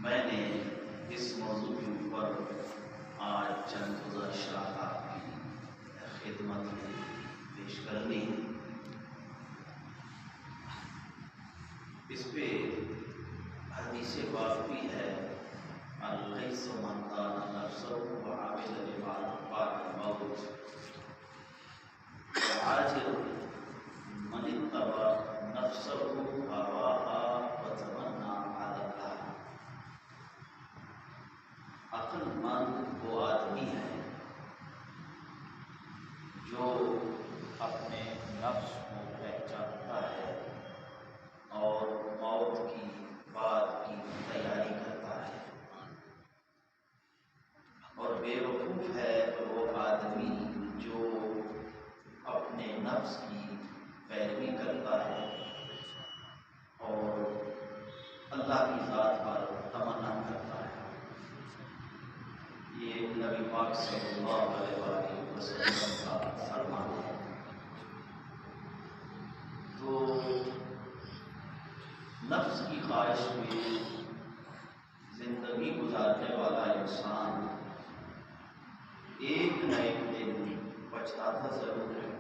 میں نے اس موضوع کے اوپر آج چند گزارشات آپ کی خدمت میں پیش کرنی ہے۔ اس پہ حدیث واقعی ہے الغیث من دان نفسہ وعمل لما بعد الموت وعاجل من اتبع نفسہ ہواها وتمنى على الله۔ عقل مند وہ آدمی ہے جو اپنے نفس کو پہچانتا ہے اور موت کی بعد کی تیاری کرتا ہے، اور بے وقوف ہے وہ آدمی جو اپنے نفس کی پیروی کرتا ہے اور اللہ کی ذات پر تمنا کرتا ہے۔ یہ نبی پاک صلی اللہ علیہ وآلہ وسلم کا فرمان ہے۔ تو نفس کی خواہش میں زندگی گزارنے والا انسان ایک نہ ایک دن پچھتاتا ضرور ہے۔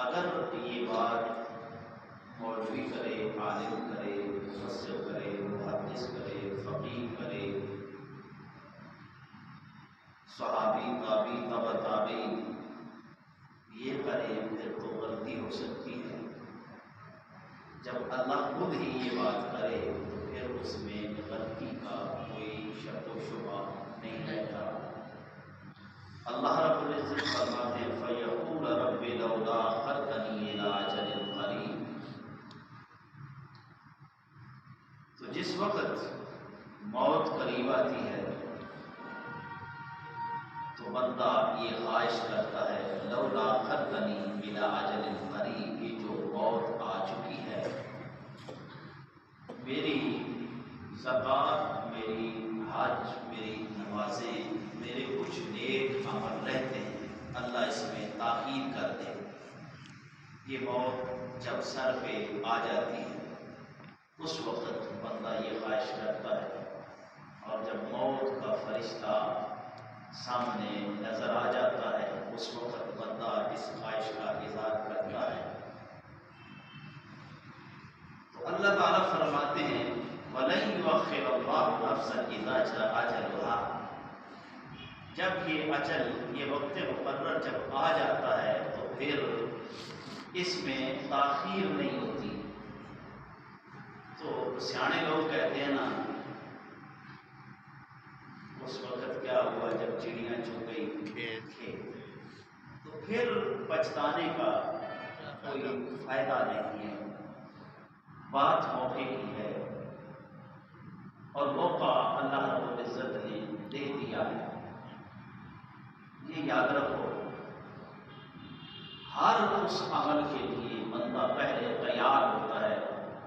اگر یہ بات مولوی کرے، عالم کرے، مفسر کرے، محدث کرے، فقیہ کرے، صحابی، تابعی، تبع تابعین یہ کرے، پھر تو غلطی ہو سکتی ہے۔ جب اللہ خود ہی یہ بات کرے تو پھر اس میں غلطی کا کوئی شک و شبہ نہیں رہتا۔ اللہ رب العزت فرماتے ہیں فَيَقُولَ رَبِّ لَوْلَا أَخَّرْتَنِي إِلَىٰ أَجَلٍ قَرِيبٍ۔ تو جس وقت موت قریب آتی ہے تو بندہ یہ خواہش کرتا ہے لولا أَخَّرْتَنِي إِلَىٰ أَجَلٍ قَرِيبٍ، یہ جو موت آ چکی ہے، میری زکوٰۃ، میری حج، میری نمازیں، میرے کچھ نیک عمل رہتے ہیں، اللہ اس میں تاخیر کر دے۔ یہ موت جب سر پہ آ جاتی ہے اس وقت بندہ یہ خواہش کرتا ہے، اور جب موت کا فرشتہ سامنے نظر آ جاتا ہے اس وقت بندہ اس خواہش کا اظہار کرتا ہے۔ تو اللہ تعالیٰ فرماتے ہیں وَلَن يُؤَخِّرَ اللَّهُ نَفْسًا إِذَا جَاءَ أَجَلُهَا۔ جب یہ اجل، یہ وقت مقرر جب آ جاتا ہے تو پھر اس میں تاخیر نہیں ہوتی۔ تو سیانے لوگ کہتے ہیں نا، اس وقت کیا ہوا جب چڑیاں چگ گئی کھیت، تو پھر پچھتانے کا کوئی فائدہ نہیں ہے۔ بات موقع کی ہے اور موقع اللہ رب العزت نے دے دیا ہے۔ یہ یاد رکھو، ہر اس عمل کے لیے بندہ پہلے تیار ہوتا ہے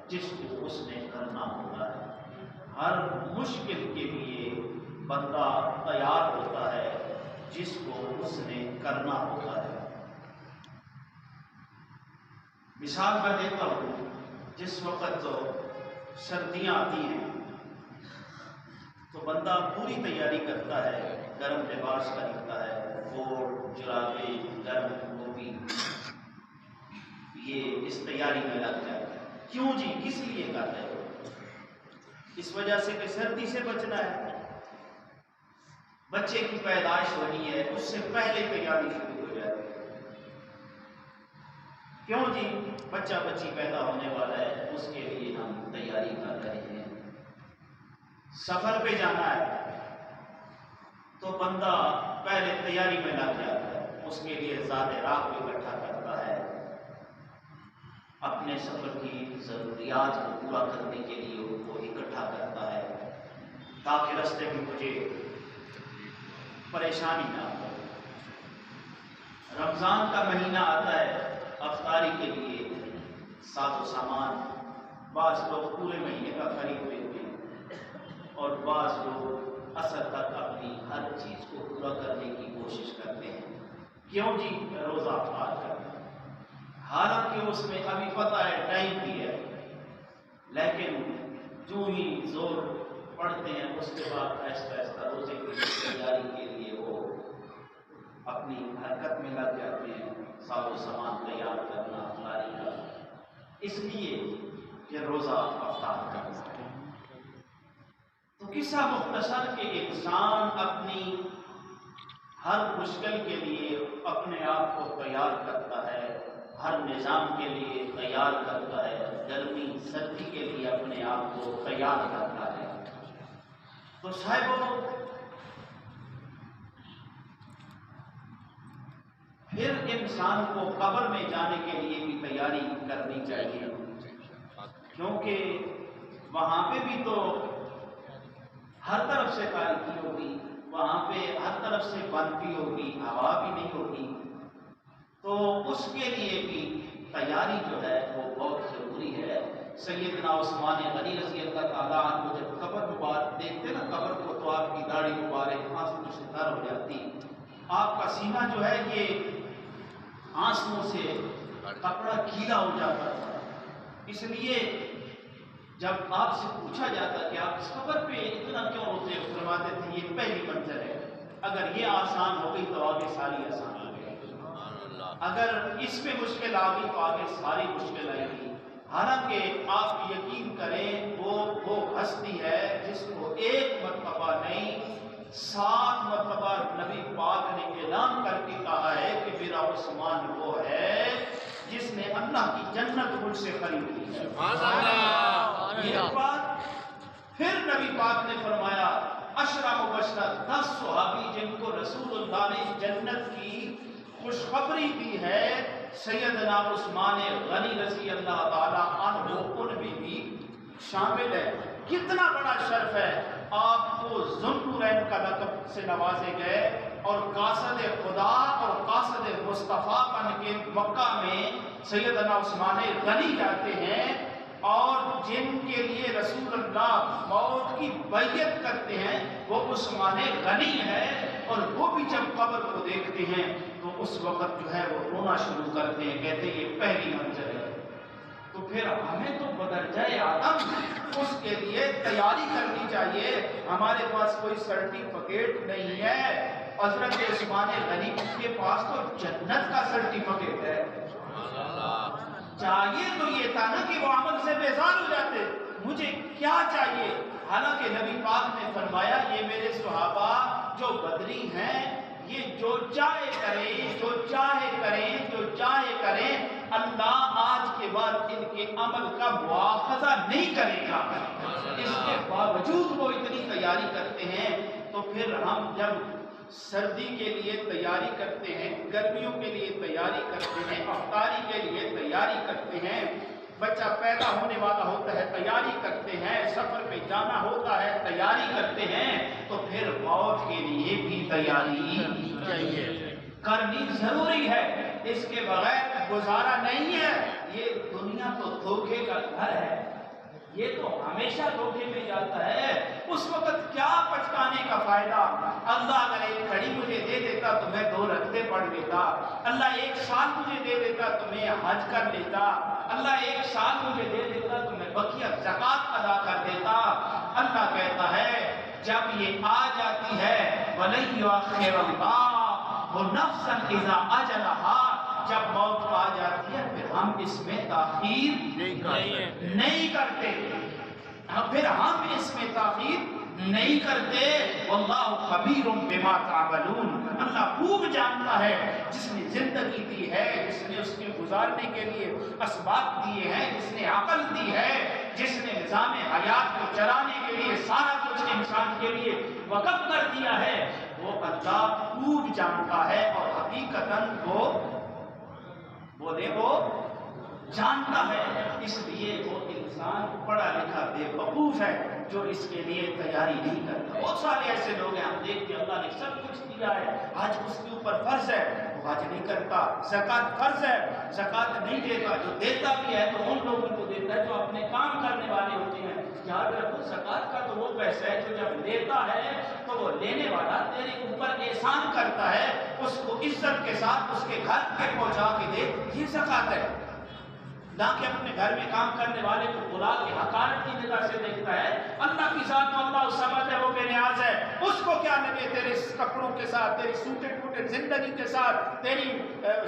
جس کو اس نے کرنا ہوتا ہے۔ ہر مشکل کے لیے بندہ تیار ہوتا ہے جس کو اس نے کرنا ہوتا ہے۔ مثال میں دیتا ہوں، جس وقت تو سردیاں آتی ہیں تو بندہ پوری تیاری کرتا ہے، گرم لباس خریدتا ہے، کوٹ، جرابے، گرم ٹوپی، یہ اس تیاری میں لگ جاتا ہے۔ کیوں جی؟ کس لیے کر رہے ہو؟ اس وجہ سے کہ سردی سے بچنا ہے، بچے کی پیدائش ہونی ہے، اس سے پہلے تیاری شروع ہو جاتی ہے۔ کیوں جی؟ بچہ بچی پیدا ہونے والا ہے، اس کے لیے ہم تیاری کر رہے ہیں۔ سفر پہ جانا ہے تو بندہ پہلے تیاری میں لگ جاتا ہے، اس کے لیے زیادہ راہ کو اکٹھا کرتا ہے، اپنے سفر کی ضروریات کو پورا کرنے کے لیے ان کو اکٹھا کرتا ہے تاکہ راستے میں مجھے پریشانی نہ ہو۔ رمضان کا مہینہ آتا ہے، افطاری کے لیے ساز و سامان بعض لوگ پورے مہینے کا خریدتے ہوئے اور بعض لوگ اثر تک اپنی ہر چیز کو پورا کرنے کی کوشش کرتے ہیں۔ کیوں جی؟ روزہ افطار کرنا، حالانکہ اس میں ابھی پتہ ہے ٹائم بھی ہے، لیکن جو ہی زور پڑھتے ہیں اس کے بعد آہستہ آہستہ روزے کی تیاری کے لیے وہ اپنی حرکت میں لگ جاتے ہیں، ساز و سامان تیار کرنا، افطاری کا، اس لیے کہ روزہ افطار کرنا ہے۔ تو قصہ مختصر کہ انسان اپنی ہر مشکل کے لیے اپنے آپ کو تیار کرتا ہے، ہر نظام کے لیے تیار کرتا ہے، گرمی سردی کے لیے اپنے آپ کو تیار کرتا ہے۔ تو صاحبوں، پھر انسان کو قبر میں جانے کے لیے بھی تیاری کرنی چاہیے، کیونکہ وہاں پہ بھی تو ہر طرف سے تاریکی ہوگی، وہاں پہ ہر طرف سے بندی ہوگی، ہوا بھی نہیں ہوگی، تو اس کے لیے بھی تیاری جو ہے وہ بہت ضروری ہے۔ سیدنا عثمان غنی رضی اللہ تعالیٰ عنہ جب قبر مبارک دیکھتے نا قبر کو تو آپ کی داڑھی مبارک آنسو سے تر ہو جاتی، آپ کا سینہ جو ہے یہ آنسو سے کپڑا گیلا ہو جاتا تھا۔ اس لیے جب آپ سے پوچھا جاتا کہ آپ اس قبر پہ اتنا کیوں روتے ہو، فرماتے تھے یہ پہلی منزل ہے، اگر یہ آسان ہو گئی تو آگے ساری آسان ہو گئی، اگر اس میں مشکل آ گئی تو آگے ساری مشکل آئے گی۔ حالانکہ آپ یقین کریں وہ ہستی ہے جس کو ایک مرتبہ نہیں 7 مرتبہ نبی پاک نے اعلان کر کے کہا ہے کہ میرا عثمان وہ ہے جس نے اللہ کی جنت مجھ سے خرید لی ہے۔ یہ بات پھر نبی پاک نے فرمایا 10 مبشرہ 10 صحابی جن کو رسول اللہ نے جنت کی خوشخبری دی ہے، سیدنا عثمان غنی رضی اللہ تعالیٰ عنہ ان میں بھی شامل ہے۔ کتنا بڑا شرف ہے، آپ کو ذوالنورین کا لقب سے نوازے گئے اور قاصد خدا اور قاصد مصطفیٰ بن کے مکہ میں سیدنا عثمان غنی جاتے ہیں، اور جن کے لیے رسول اللہ موت کی بیعت کرتے ہیں وہ عثمان غنی ہے، اور وہ بھی جب قبر کو دیکھتے ہیں تو اس وقت جو ہے وہ رونا شروع کرتے ہیں، کہتے ہیں یہ پہلی منزل ہے۔ تو پھر ہمیں تو بدرجہ آدم اس کے لیے تیاری کرنی چاہیے۔ ہمارے پاس کوئی سرٹیفکیٹ نہیں ہے، حضرت عثمان غنی کے پاس تو جنت کا سرٹیفکیٹ ہے۔ چاہیے تو یہ تھا نا کہ وہ عمل سے بیزار ہو جاتے، مجھے کیا چاہیے؟ حالانکہ نبی پاک نے فرمایا یہ میرے صحابہ جو بدری ہیں یہ جو چاہے کریں، جو چاہے کریں، جو چاہے کریں، اللہ آج کے بعد ان کے عمل کا مواخذہ نہیں کرے گا۔ اس کے باوجود وہ اتنی تیاری کرتے ہیں۔ تو پھر ہم جب سردی کے لیے تیاری کرتے ہیں، گرمیوں کے لیے تیاری کرتے ہیں، افطاری کے لیے تیاری کرتے ہیں، بچہ پیدا ہونے والا ہوتا ہے تیاری کرتے ہیں، سفر پہ جانا ہوتا ہے تیاری کرتے ہیں، تو پھر موت کے لیے بھی تیاری کرنی ضروری ہے۔ اس کے بغیر گزارا نہیں ہے۔ یہ دنیا تو دھوکے کا گھر ہے، یہ تو ہمیشہ دھوکے میں جاتا ہے۔ اس وقت کیا پچھتانے کا فائدہ؟ اللہ اگر ایک گھڑی مجھے دے دیتا تو میں 2 رکعتیں پڑھ لیتا، اللہ 1 سال مجھے دے دیتا تو میں حج کر لیتا، اللہ 1 سال مجھے دے دیتا تو میں بقیہ زکوٰۃ ادا کر دیتا۔ اللہ کہتا ہے جب یہ آ جاتی ہے وَلَن يُؤَخِّرَ اللَّهُ نَفْسًا إِذَا أَجَلَهَا، جب موت آ جاتی ہے پھر ہم اس میں تاخیر نہیں کرتے، پھر ہم اس میں تاخیر نہیں کرتے۔ واللہ خبیر بما تعملون، اللہ خوب جانتا ہے جس نے زندگی دی ہے، جس نے اس کے گزارنے کے لیے اسباب دیے ہیں، جس نے عقل دی ہے، جس نے نظام حیات کو چلانے کے لیے سارا کچھ انسان کے لیے وقف کر دیا ہے، وہ اللہ خوب جانتا ہے، اور حقیقتاً وہ جانتا ہے۔ اس لیے وہ انسان پڑھا لکھا بے وقوف ہے جو اس کے لیے تیاری نہیں کرتا۔ بہت سارے ایسے لوگ ہیں، ہم دیکھتے ہیں اللہ نے سب کچھ دیا ہے، حج اس کے اوپر فرض ہے، وہ حج نہیں کرتا، زکوٰۃ فرض ہے، زکوٰۃ نہیں دیتا، جو دیتا بھی ہے تو ان لوگوں کو دیتا ہے جو اپنے کام کرنے والے ہوتے ہیں۔ یاد رکھو زکوٰۃ کا تو وہ پیسہ ہے جو جب لیتا ہے تو وہ لینے والا تیرے اوپر احسان کرتا ہے، اس کو عزت کے ساتھ اس کے گھر پہ پہنچا کے دے، یہ زکوٰۃ ہے۔ نہ کہ اپنے گھر میں کام کرنے والے کو بلا کے حقارت کی نگاہ سے دیکھتا ہے اس کو کیا لگے تیرے کپڑوں کے ساتھ، تیری سوٹے ٹوٹے زندگی کے ساتھ، تیری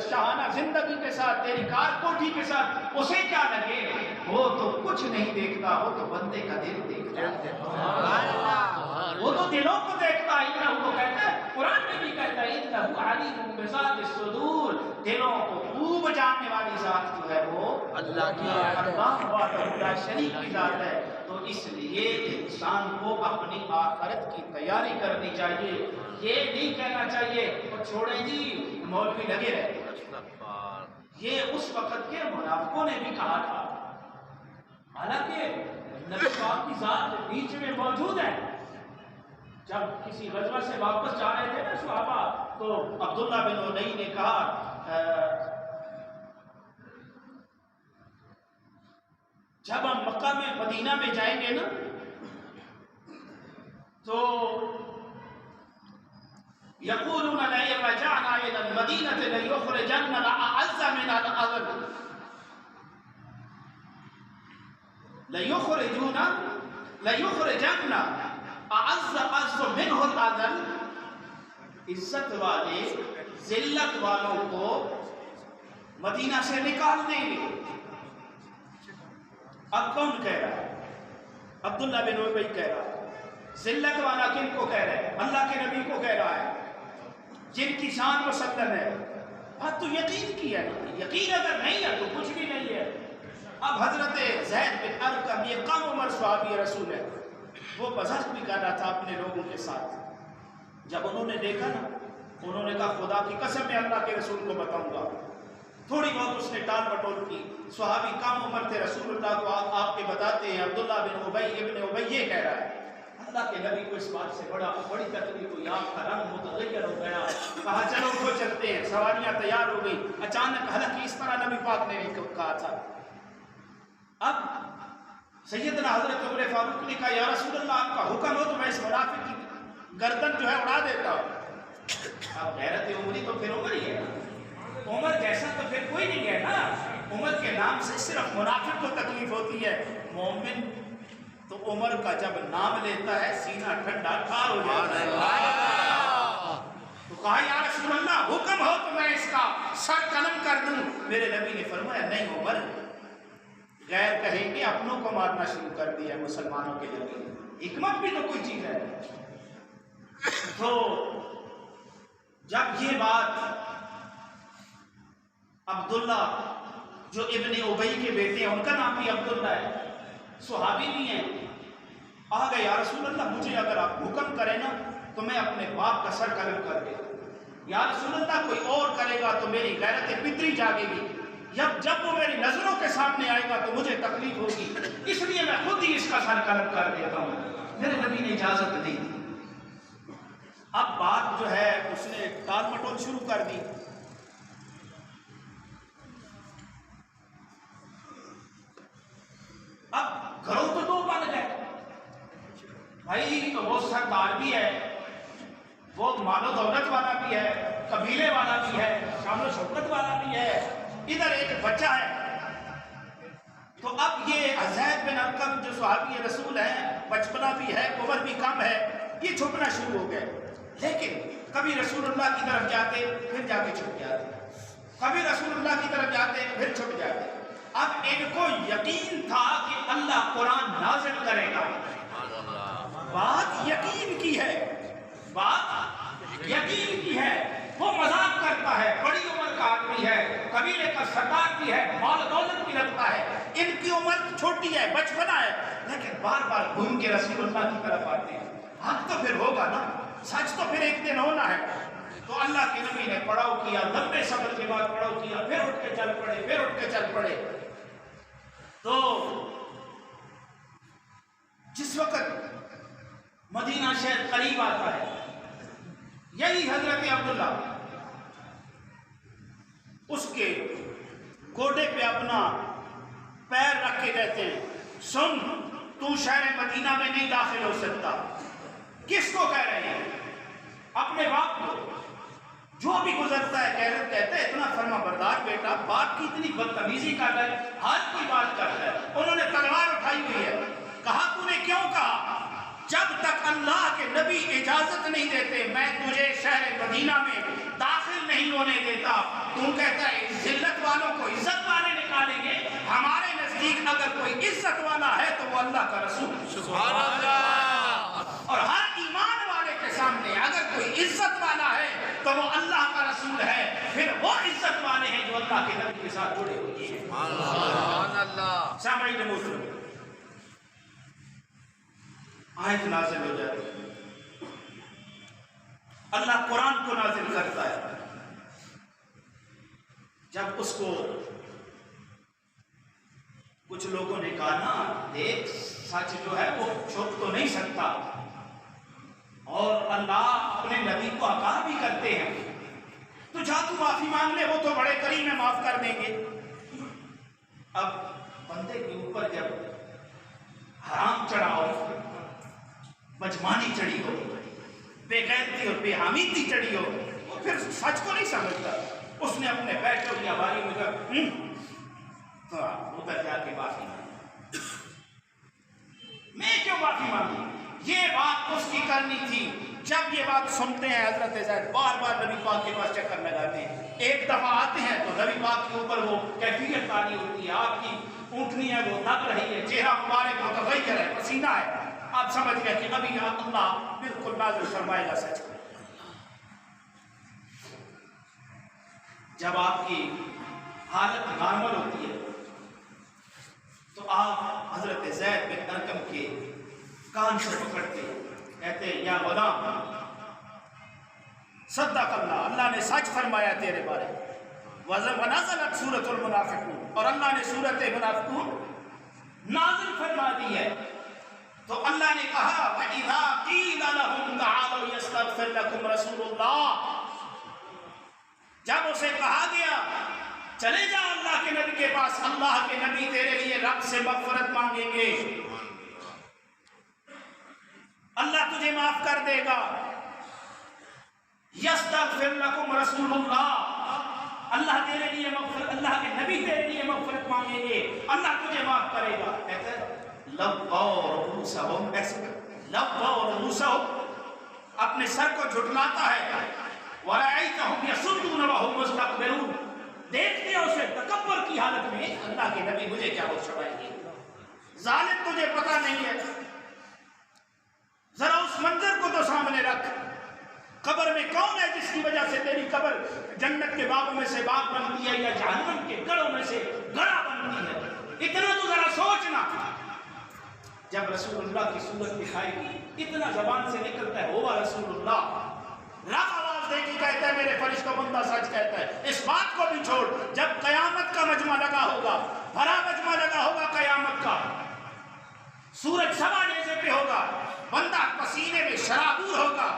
شاہانہ زندگی کے ساتھ، تیری کار کوٹھی کے ساتھ، اسے کیا لگے؟ وہ تو کچھ نہیں دیکھتا، وہ تو بندے کا دل دیکھتا ہے، وہ تو دلوں کو دیکھتا ہے۔ انہو کو کہتا ہے، قرآن میں بھی کہتا ہے انہو علیم بذات الصدور، دلوں کو خوب جاننے والی ذات جو ہے وہ اللہ کی، اللہ وحدہ لا شریک کی ذات ہے۔ تو اس لیے انسان کو اپنی آخرت کی تیاری کرنی چاہیے، یہ نہیں کہنا چاہیے اور چھوڑیں جی مولوی لگے رہتے۔ یہ اس وقت کے منافقوں نے بھی کہا تھا، حالانکہ نبی پاک کی ذات بیچ میں موجود ہے۔ جب کسی غزوہ سے واپس جا رہے تھے نا صحابہ، تو عبداللہ بن ابی نے کہا جب ہم مکہ میں مدینہ میں جائیں گے نا تو یقولون لئن رجعنا الى المدینہ لیخرجن الاعز من الاذل، لیخرجن اعز منہ الاذل، عزت والے ذلت والوں کو مدینہ سے نکال دیں گے۔ اب کون کہہ رہا ہے؟ عبداللہ بن ابی کہہ رہا ہے۔ ذلت والا کن کو کہہ رہا ہے؟ اللہ کے نبی کو کہہ رہا ہے، جن کی شان مسلم ہے۔ بات تو یقین کی ہے نا، یقین اگر نہیں ہے تو کچھ بھی نہیں ہے۔ اب حضرت زید بن ارقم، یہ کم عمر صحابی رسول ہے، وہ مذاق بھی کر رہا تھا اپنے لوگوں کے ساتھ۔ جب انہوں نے دیکھا نا، انہوں نے کہا خدا کی قسم میں اللہ کے رسول کو بتاؤں گا۔ تھوڑی بہت اس نے ٹال مٹول کی، صحابی کم عمر تھے، رسول اللہ کو آپ کے بتاتے ہیں عبداللہ بن ابی یہ کہہ رہا ہے۔ اللہ کے نبی کو اس بات سے بڑی تکلیف ہوئی، آپ کا رنگ متغیر ہو گیا، کہا چلو اٹھو چلتے ہیں، سواریاں تیار ہو گئی۔ اچانک حالانکہ اس طرح نبی پاک نے کہا تھا۔ اب سیدنا حضرت عمر فاروق نے کہا یا رسول اللہ آپ کا حکم ہو تو میں اس منافق کی گردن جو ہے اڑا دیتا ہوں۔ اب غیرت عمری تو پھر عمر ہی ہے، عمر جیسا تو پھر کوئی نہیں ہے نا۔ عمر کے نام سے صرف منافق کو تکلیف ہوتی ہے، مومن تو عمر کا جب نام لیتا ہے سینہ ٹھنڈا ٹھار ہو جاتا ہے۔ تو کہا یا رسول اللہ حکم ہو تو میں اس کا سر قلم کر دوں۔ میرے نبی نے فرمایا نہیں عمر، غیر کہیں گے اپنوں کو مارنا شروع کر دیا مسلمانوں کے لیے، حکمت بھی تو کوئی چیز ہے۔ تو جب یہ بات عبداللہ جو ابن ابی کے بیٹے ہیں، ان کا نام بھی عبداللہ ہے، صحابی بھی ہیں، آ گئے یا رسول اللہ مجھے اگر آپ حکم کریں نا تو میں اپنے باپ کا سر قلم کر دے۔ یا رسول اللہ کوئی اور کرے گا تو میری غیرت فطری جاگے گی، جب وہ میری نظروں کے سامنے آئے گا تو مجھے تکلیف ہوگی، اس لیے میں خود ہی اس کا سر قلم کر دیتا ہوں۔ میرے نبی نے اجازت دی۔ اب بات جو ہے اس نے ٹال مٹول شروع کر دی۔ اب گھروں تو دو بن گئے، بھائی وہ سردار بھی ہے، وہ مال و دولت والا بھی ہے، قبیلے والا بھی ہے، شان و شوکت والا بھی ہے، ادھر ایک بچہ ہے۔ تو اب یہ زید بن ارقم جو صحابی رسول ہیں، بچپنا بھی ہے، عمر بھی کم ہے، یہ چھپنا شروع ہو گئے۔ لیکن کبھی رسول اللہ کی طرف جاتے پھر جا کے چھپ جاتے، کبھی رسول اللہ کی طرف جاتے پھر چھپ جاتے۔ اب ان کو یقین تھا کہ اللہ قرآن نازل کرے گا، بات یقین کی ہے، بات یقین کی ہے۔ وہ مذاق کرتا ہے، بڑی عمر کا آدمی ہے، قبیلے کا سردار بھی ہے، مال دولت بھی رکھتا ہے، ان کی عمر چھوٹی ہے، بچپنا ہے، لیکن بار بار گھوم کے رسول اللہ کی طرف آتے ہیں۔ حق تو پھر ہوگا نا، سچ تو پھر ایک دن ہونا ہے۔ تو اللہ کے نبی نے پڑاؤ کیا، لمبے صبر کے بعد پڑاؤ کیا، پھر اٹھ کے چل پڑے، پھر اٹھ کے چل پڑے۔ تو جس وقت مدینہ شہر قریب آتا ہے، یہی حضرت عبداللہ اس کے گوڈے پہ اپنا پیر رکھ کے کہتے ہیں سن تو شہر مدینہ میں نہیں داخل ہو سکتا۔ کس کو کہہ رہے ہیں؟ اپنے باپ کو۔ جو بھی گزرتا ہے کہتا ہے اتنا فرما بردار بیٹا، باپ کی اتنی بدتمیزی کر رہا ہے، ہر کوئی بات کرتا ہے۔ انہوں نے تلوار اٹھائی ہوئی ہے، کہا تو نے کیوں کہا؟ جب تک اللہ کے نبی اجازت نہیں دیتے میں تجھے شہر مدینہ میں داخل نہیں ہونے دیتا. تو کہتا ہے ذلت والوں کو عزت والے نکالیں گے. ہمارے نزدیک اگر کوئی عزت والا ہے تو وہ اللہ کا رسول. سبحان اللہ. اور ہر ایمان والے کے سامنے اگر کوئی عزت والا ہے تو وہ اللہ کا رسول ہے. پھر وہ عزت والے ہیں جو اللہ کے نبی کے ساتھ جڑے ہوئے ہیں. سبحان اللہ. سامعین محترم، آیت نازل ہو جاتی ہے. اللہ قرآن کو نازل کرتا ہے. جب اس کو کچھ لوگوں نے کہا نا دیکھ سچ جو ہے وہ چھپ تو نہیں سکتا، اور اللہ اپنے نبی کو آگاہ بھی کرتے ہیں، تو جا تو معافی مانگ لے، وہ تو بڑے کریم میں معاف کر دیں گے. اب بندے کے اوپر جب حرام چڑھا ہو، بجمانی چڑھی ہو، بے غیرتی اور بے حمیدی چڑھی ہو، وہ پھر سچ کو نہیں سمجھتا. اس نے اپنے بیٹھو یا باری میں ادھر جا کے معافی مانگی. میں کیوں معافی مانگی؟ یہ بات اس کی کرنی تھی. جب یہ بات سنتے ہیں حضرت زید بار بار نبی پاک کے پاس چکر لگاتے ہیں. ایک دفعہ آتے ہیں تو نبی پاک کے اوپر وہ کیفیت تاری ہوتی ہے، آپ کی اونٹنی ہے وہ تھک رہی ہے، چہرہ مبارک متغیر ہے، پسینہ ہے. آپ سمجھ گئے کہ ابھی اللہ بالکل نازل فرمائے گا سچ. جب آپ کی حالت نارمل ہوتی ہے تو آپ حضرت زید بن ارقم کے کان سے پکڑتے کہتے یا غلام صدق اللہ، اللہ نے سچ فرمایا تیرے بارے. ونزلت سورۃ المنافقون، اور اللہ نے سورۃ منافقون نازل فرما دی ہے. تو اللہ نے کہا وَإِذَا قِيلَ لَهُمْ تَعَالَوْا يَسْتَغْفِرْ لَكُمْ رَسُولُ اللَّهِ، جب اسے کہا گیا چلے جا اللہ کے نبی کے پاس، اللہ کے نبی تیرے لیے رب سے مغفرت مانگیں گے، اللہ تجھے معاف کر دے گا. یستغفر لکم رسول اللہ، اللہ تیرے لیے مغفرت، اللہ کے نبی تیرے لیے مغفرت مانگیں گے، اللہ تجھے معاف کرے گا. کہتے ہیں لبوا رؤوسہم، لبوا رؤوسہم، اپنے سر کو جھٹلاتا ہے. وَرَأَيْتَهُمْ يَصُدُّونَ وَهُمْ مُسْتَكْبِرُونَ، دیکھتے ہیں اسے تکبر کی حالت میں، اللہ کے نبی مجھے کیا وہ چھڑائیں گے. ظالم تجھے پتہ نہیں ہے، ذرا اس منظر کو تو سامنے رکھ. قبر میں کون ہے جس کی وجہ سے تیری قبر جنت کے باغوں میں سے باغ بنتی ہے یا جہنم کے گڑھوں میں سے گڑھا بنتی ہے؟ اتنا تو ذرا سوچنا. جب رسول اللہ کی صورت دکھائی گئی، اتنا زبان سے نکلتا ہے ہوا رسول اللہ، رب آواز دے کے کہتا ہے میرے فرشتوں بندہ سچ کہتا ہے. اس بات کو بھی چھوڑ، جب قیامت کا مجمع لگا ہوگا، بھرا مجمع لگا ہوگا قیامت کا، سورج سوا نیزے پہ ہوگا، بندہ پسینے میں شرابور ہوگا،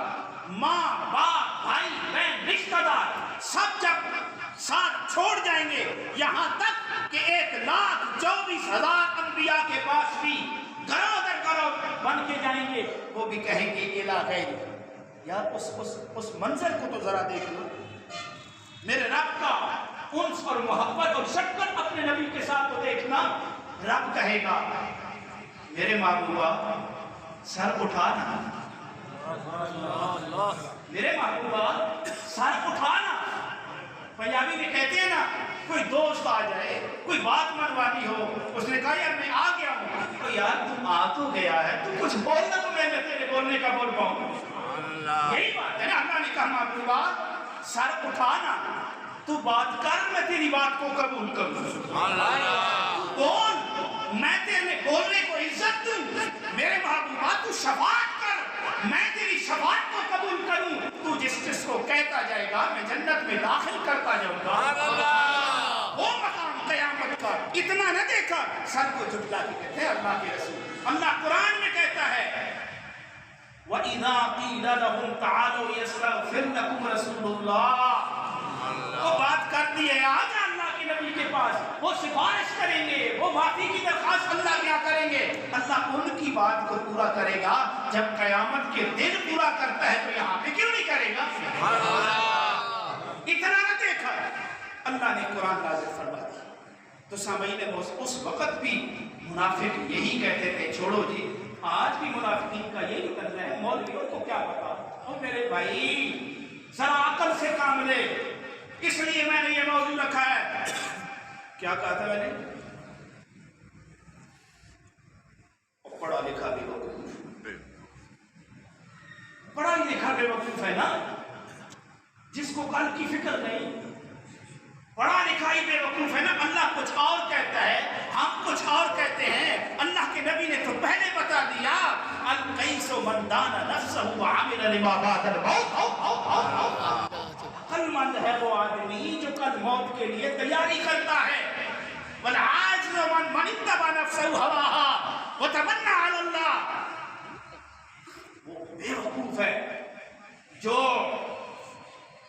ماں باپ بھائی بہن رشتہ دار سب جب ساتھ چھوڑ جائیں گے، یہاں تک کہ 1,24,000 انبیاء کے پاس بھی گروہ در گروہ بن کے جائیں گے، وہ بھی کہیں گے الہ غیر. یار اس منظر کو تو ذرا دیکھ لو، میرے رب کا انس اور محبت اور شفقت اپنے نبی کے ساتھ تو دیکھنا. رب کہے گا میرے محبوبہ سر اٹھانا، میرے محبوبہ سر اٹھانا. پنجابی میں کہتے ہیں نا کوئی دوست آ جائے، کوئی بات منوانی ہو، اس نے کہا یار میں آ گیا ہوں، تو یار تم آ تو گیا ہے، تو کچھ بولنا تو میں تیرے بولنے کا بول پاؤں. یہی بات ہے نا. اللہ نے کہا محبوبہ سر اٹھانا، تو بات کر، میں تیری بات کو قبول کروں. بول، میں تیرے بولنے کو عزت دوں. میرے محبوبہ تو شفاعت کر، میں تیری شفاعت کو قبول کروں. تو جس کو کہتا جائے گا میں جنت میں داخل کرتا جاؤں گا. وہ مقام قیامت کا اتنا نہ دیکھا، سر کو جھٹلا کے کہتے ہیں اللہ کے رسول. اللہ قرآن میں کہتا ہے وَإِذَا قِيلَ لَهُمْ تَعَالَوْا يَسْتَغْفِرْ لَكُمْ رَسُولُ اللَّهِ، وہ بات کر دی ہے آجا اللہ کے نبی کے پاس، وہ سفارش کریں گے، وہ معافی کی درخواست اللہ کیا کریں گے. اللہ ان کی بات کو پورا کرے گا. جب قیامت کے دن پورا کرتا ہے تو یہاں پہ کیوں نہیں کرے گا؟ اتنا نہ دیکھا، اللہ نے قرآن نازل فرما دیا. تو سامعین اس وقت بھی منافق یہی کہتے تھے، چھوڑو جی، آج بھی منافقین کا یہی بھائی ذرا عقل سے کام لے، اس لیے میں نے یہ موضوع رکھا ہے۔ کیا کہا تھا میں نے؟ پڑھا لکھا بے وقوف، پڑھا لکھا بے وقوف ہے نا، جس کو کل کی فکر نہیں، پڑھا لکھا ہی بے وقوف ہے نا۔ اللہ کچھ اور کہتا ہے، ہم کچھ اور کہتے ہیں۔ اللہ کے نبی نے تو پہلے بتا دیا، القیس من دان نفسہ وعمل لما بعد الموت۔ عقل مند ہے وہ آدمی جو کل موت کے لیے تیاری کرتا ہے۔ والعاجز من اتبع نفسہ ہواہا وتمنى علی اللہ، وہ بے وقوف ہے جو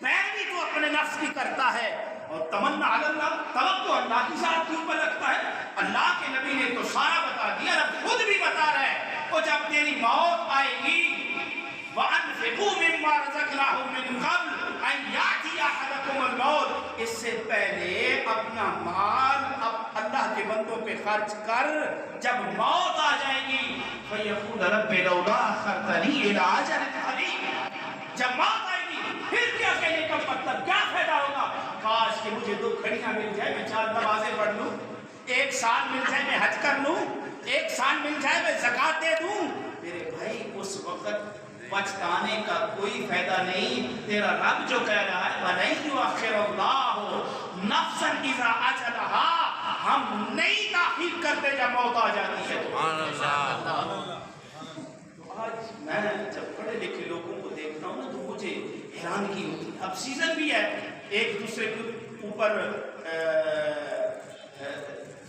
پیروی تو اپنے نفس کی کرتا ہے اور تمنا علی اللہ، توقع اللہ کی ذات کے اوپر رکھتا ہے۔ اللہ کے نبی نے تو سارا بتا دیا، رب خود بھی بتا رہا ہے، وہ جب تیری موت آئے گی وَأَنْفِقُوا مِمَّا رَزَقْنَاهُمْ مِنْ قَبْلِ أَنْ يَأْتِيَ أَحَدَكُمُ الْمَوْتُ، اس سے پہلے اپنا مال اللہ کے بندوں پہ خرچ کر، جب موت آ جائے گی فَيَقُولَ رَبِّ لَوْلَا أَخَّرْتَنِي إِلَىٰ أَجَلٍ قَرِيبٍ، جب موت آئے گی پھر کیا کہنے کا مطلب، کیا فائدہ ہوگا؟ کاش کہ مجھے 2 گھڑیاں مل جائے، میں 4 نمازیں پڑھ لوں، 1 سال مل جائے میں حج کر لوں، 1 سال مل جائے میں زکوٰۃ دے دوں۔ میرے بھائی اس وقت پچھتانے کا کوئی فائدہ نہیں۔ تیرا رب جو کہہ رہا ہے وَلَن يُؤَخِّرَ اللَّهُ نَفْسًا إِذَا أَجَلَهَا، ہم نہیں تاخیر کرتے جب موت آ جاتی ہے۔ تو آج میں جب پڑھے لکھے لوگوں کو دیکھتا ہوں نا تو مجھے حیرانگی ہوتی ہے۔ اب سیزن بھی ہے، ایک دوسرے کے اوپر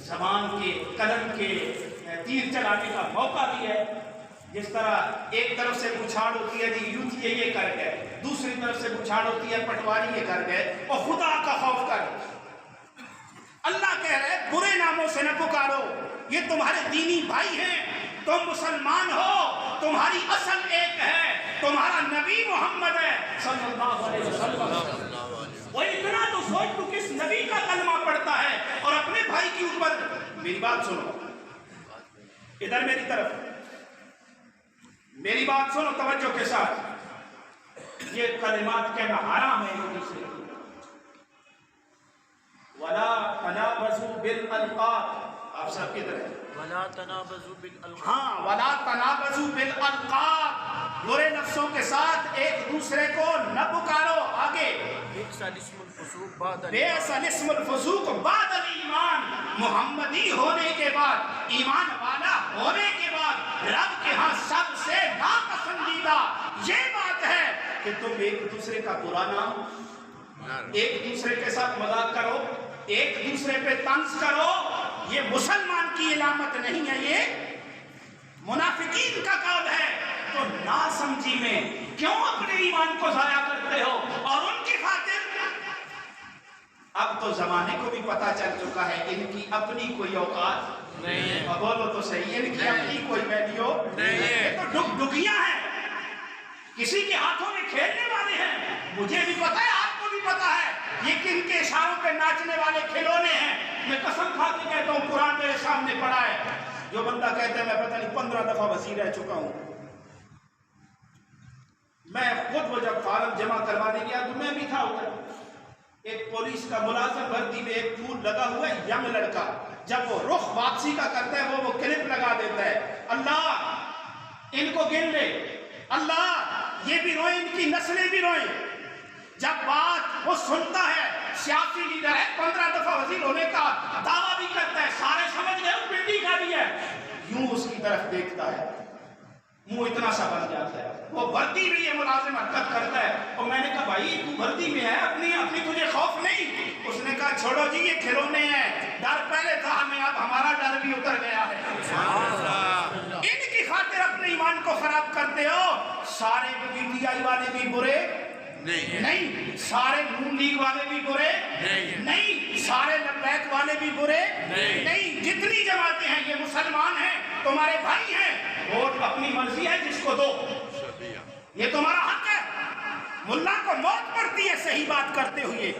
زبان کے قلم کے تیر چلانے کا موقع بھی ہے۔ جس طرح ایک طرف سے بچھاڑ ہوتی ہے جی یوتھ یہ کر گئے، دوسری طرف سے بچھاڑ ہوتی ہے پٹواری یہ کر گئے، اور خدا کا خوف کر۔ اللہ کہہ رہے برے ناموں سے نہ پکارو، یہ تمہارے دینی بھائی ہیں، تم مسلمان ہو، تمہاری اصل ایک ہے، تمہارا نبی محمد ہے صلی اللہ علیہ وسلم۔ وہ اتنا تو سوچ تو کس نبی کا کلمہ پڑھتا ہے اور اپنے بھائی کے اوپر۔ میری بات سنو، ادھر میری طرف میری بات سنو توجہ کے ساتھ، یہ کلمات کہنا حرام ہے ایک دوسرے کو۔ وَلَا تَنَابَزُوا بِالْأَلْقَابِ، آپ سب کی طرح وَلَا تَنَابَزُوا بِالْأَلْقَابِ، ہاں وَلَا تَنَابَزُوا بِالْأَلْقَابِ، برے نفسوں کے ساتھ ایک دوسرے کو نہ پکارو۔ آگے بِئْسَ الِاسْمُ الْفُسُوقُ بَعْدَ بِئْسَ الِاسْمُ الْفُسُوقُ بَعْدَ الْإِيمَانِ، محمدی ہونے کے بعد، ایمان والا ہونے کے بعد رب کے ہاں سب سے ناپسندیدہ یہ بات ہے کہ تم ایک دوسرے کا برا نام، ایک دوسرے کے ساتھ مذاق کرو، ایک دوسرے پہ طنز کرو۔ یہ مسلمان کی علامت نہیں ہے، یہ منافقین کا کام ہے۔ تو ناسمجھی میں کیوں اپنے ایمان کو ضائع کرتے ہو؟ اور ان کی خاطر اب تو زمانے کو بھی پتا چل چکا ہے ان کی اپنی کوئی اوقات نہیں ہے، اور بولو تو صحیح، ان کی اپنی کوئی ویلیو نہیں ہے، یہ تو ڈگیاں ہیں، کسی کے ہاتھوں میں کھیلنے والے ہیں۔ مجھے بھی پتا ہے، آپ کو بھی پتا ہے، یہ کن کے اشاروں پہ ناچنے والے کھلونے ہیں۔ میں قسم کھا کے کہتا ہوں، قرآن میرے سامنے پڑا ہے، جو بندہ کہتا ہے میں پتہ نہیں 15 دفعہ وزیر رہ چکا ہوں۔ میں خود وہ جب فارم جمع کروانے گیا تو میں بھی تھا ادھر، ایک پولیس کا ملازم بھرتی میں ایک پھول لگا ہوا ہے، ینگ لڑکا، جب وہ رخ واپسی کا کرتا ہے وہ کلپ لگا دیتا ہے، اللہ ان کو گن لے، اللہ یہ بھی روئیں، ان کی نسلیں بھی روئیں۔ جب بات وہ سنتا ہے، سیاسی لیڈر ہے، 15 دفعہ وزیر ہونے کا دعویٰ بھی کرتا ہے، سارے سمجھ گئے وہ پنڈی کا بھی ہے، یوں اس کی طرف دیکھتا ہے، منہ اتنا سا بن جاتا ہے۔ وہ بھرتی میں یہ ملازم حرکت کرتا ہے، اور میں نے کہا بھائی تو بھرتی میں ہے، اپنی تجھے خوف نہیں؟ اس نے کہا چھوڑو جی یہ کھلونے ہیں، ڈر پہلے تھا ہمیں، اب ہمارا ڈر بھی اتر گیا ہے۔ ان کی خاطر اپنے ایمان کو خراب کرتے ہو۔ سارے PTI والے بھی برے نہیں، سارے نون لیگ والے بھی برے نہیں، سارے لبیک والے بھی برے نہیں، جتنی جماعتیں ہیں یہ مسلمان ہیں، تمہارے بھائی ہیں، ووٹ اپنی مرضی ہے جس کو دو، یہ تمہارا حق ہے۔ ملا کو موت پڑتی ہے صحیح بات کرتے ہوئے،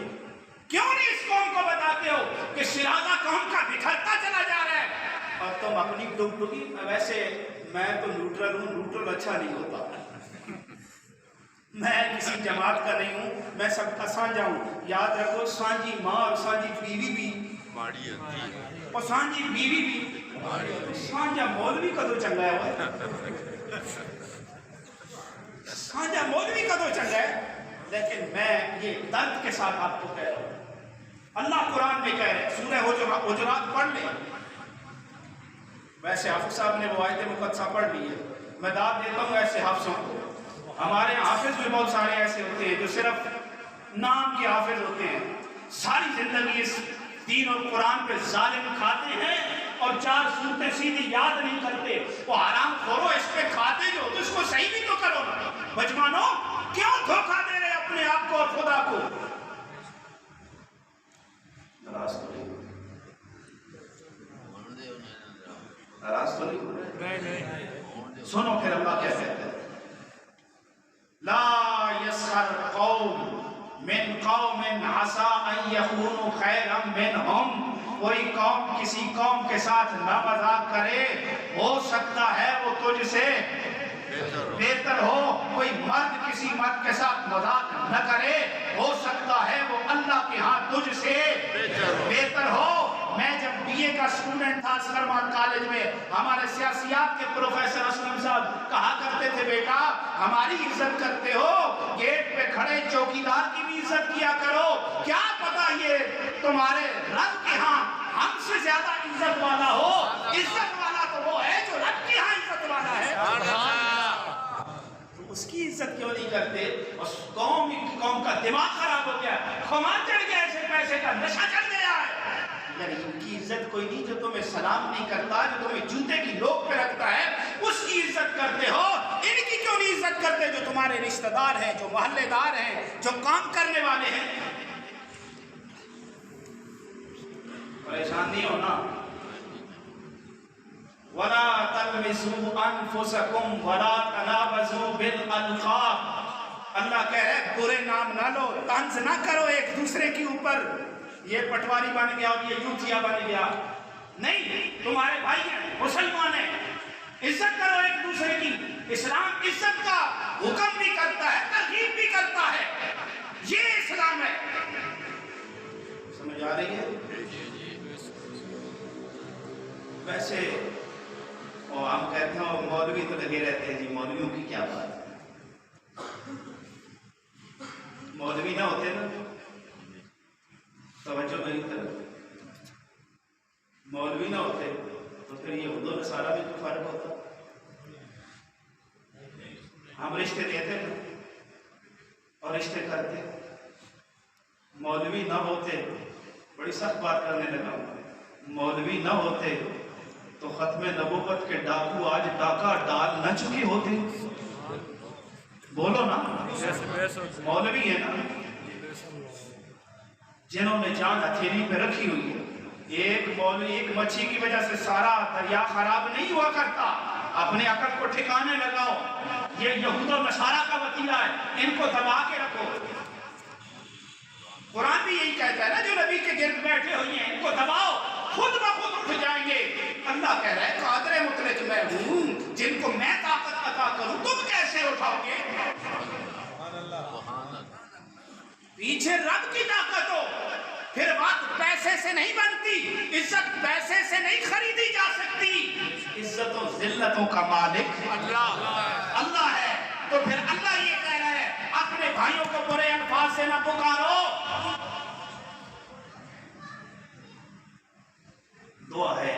کیوں نہیں اس قوم کو بتاتے ہو کہ شرازہ قوم کا بکھرتا چلا جا رہا ہے، اور تم اپنی ڈگڈگی۔ ویسے میں تو نیوٹرل ہوں، نیوٹرل اچھا نہیں ہوتا، میں کسی جماعت کا نہیں ہوں، میں سب کا سانجا ہوں. یاد رکھو سانجی ماں اور سانجی بیوی بھی اور سانجی بیوی بھی. سانجا مولوی کدو چنگا ہے، سانجا مولوی کدو چنگا ہے. لیکن میں یہ درد کے ساتھ آپ کو کہہ رہا ہوں، اللہ قرآن میں کہہ رہے سورہ حجرات پڑھ لیں. ویسے حافظ صاحب نے وہ آیت مقدسہ پڑھ لی ہے، میں داد دیتا ہوں ایسے حافظوں کو. ہمارے حافظ بھی بہت سارے ایسے ہوتے ہیں جو صرف نام کے حافظ ہوتے ہیں، ساری زندگی اس دین اور قرآن پہ ظالم کھاتے ہیں اور 4 سورتیں سیدھی یاد نہیں کرتے. وہ حرام خورو اس پہ کھاتے جو تو اس کو صحیح بھی تو کرو نا. بچمانو کیوں دھوکہ دے رہے اپنے آپ کو اور خدا کو؟ ناراض تو نہیں ہو رہے؟ سنو پھر اللہ کیا کہتے ہیں، لا يسخر قوم من قوم عسى ان يكونوا خيرا منهم. کوئی قوم کسی قوم کے ساتھ نہ مذاق کرے، ہو سکتا ہے وہ تجھ سے بہتر ہو. کوئی مرد کسی مرد کے ساتھ مذاق نہ کرے، ہو سکتا ہے وہ اللہ کے ہاں تجھ سے بہتر ہو. میں جب بی اے کا اسٹوڈنٹ تھا اسکرمان کالج میں، ہمارے سیاسیات کے پروفیسر اسلم صاحب کہا کرتے تھے بیٹا ہماری عزت کرتے ہو، گیٹ پہ کھڑے چوکیدار کی بھی عزت کیا کرو. کیا پتا یہ تمہارے رب کے ہاں ہم سے زیادہ عزت والا ہو. عزت والا تو وہ ہے جو رب کے ہاں عزت والا ہے. اس کی عزت کیوں نہیں کرتے؟ اس قوم کا دماغ خراب ہو گیا، خمار چڑھ گیا، ایسے پیسے کا نشہ چڑھ گیا ہے. یعنی ان کی عزت کوئی نہیں جو تمہیں سلام نہیں کرتا، جو تمہیں جوتے کی نوک پہ رکھتا ہے، اس کی عزت کرتے ہو. ان کی کیوں نہیں عزت کرتے جو تمہارے رشتہ دار ہیں، جو محلے دار ہیں، جو کام کرنے والے ہیں؟ پریشان نہیں ہونا. وَلَا تَلْمِزُوا أَنفُسَكُمْ وَلَا تَنَابَزُوا بِالْأَلْقَابِ. اللہ کہہ رہے برے نام نہ لو، طنز نہ کرو ایک دوسرے کے اوپر. یہ پٹواری بن گیا اور یہ یوتھیا بن گیا. نہیں، تمہارے بھائی ہیں، مسلمان ہیں، عزت کرو ایک دوسرے کی. اسلام عزت کا حکم بھی کرتا ہے، ترغیب بھی کرتا ہے. یہ اسلام ہے. سمجھ آ رہی ہے؟ ویسے ہم کہتے ہیں مولوی تو لگے رہتے ہیں جی، مولویوں کی کیا بات ہے. مولوی نہ ہوتے نا، توجہ میری طرف، مولوی نہ ہوتے تو پھر یہ اردو نصارہ میں تو فرق ہوتا. ہم رشتے دیتے نا اور رشتے کرتے. مولوی نہ ہوتے، بڑی سخت بات کرنے لگا ہوں، مولوی نہ ہوتے تو ختم نبوت کے ڈاکو آج ڈاکہ ڈال نہ چکے ہوتے. بولو نا، مولوی ہے نا جنہوں نے جان ہتھیلی پہ رکھی ہوئی ہے. ایک مولوی ایک مچھی کی وجہ سے سارا دریا خراب نہیں ہوا کرتا. اپنے عقل کو ٹھکانے لگاؤ. یہ یہود و نصارہ کا وتیرہ ہے، ان کو دبا کے رکھو. قرآن بھی یہی کہتا ہے نا، جو نبی کے گرد بیٹھے ہوئے ہیں ان کو دباؤ، خود بخود اٹھ جائیں گے. اللہ کہہ رہا ہے قادر مطلق میں ہوں، جن کو میں طاقت عطا کروں تم کیسے اٹھاؤ گے؟ پیچھے رب کی طاقت ہو. پھر بات پیسے سے نہیں بنتی، عزت پیسے سے نہیں خریدی جا سکتی. عزت و ذلتوں کا مالک اللہ ہے. تو پھر اللہ یہ کہہ رہا ہے اپنے بھائیوں کو برے الفاظ سے نہ پکارو. دعا ہے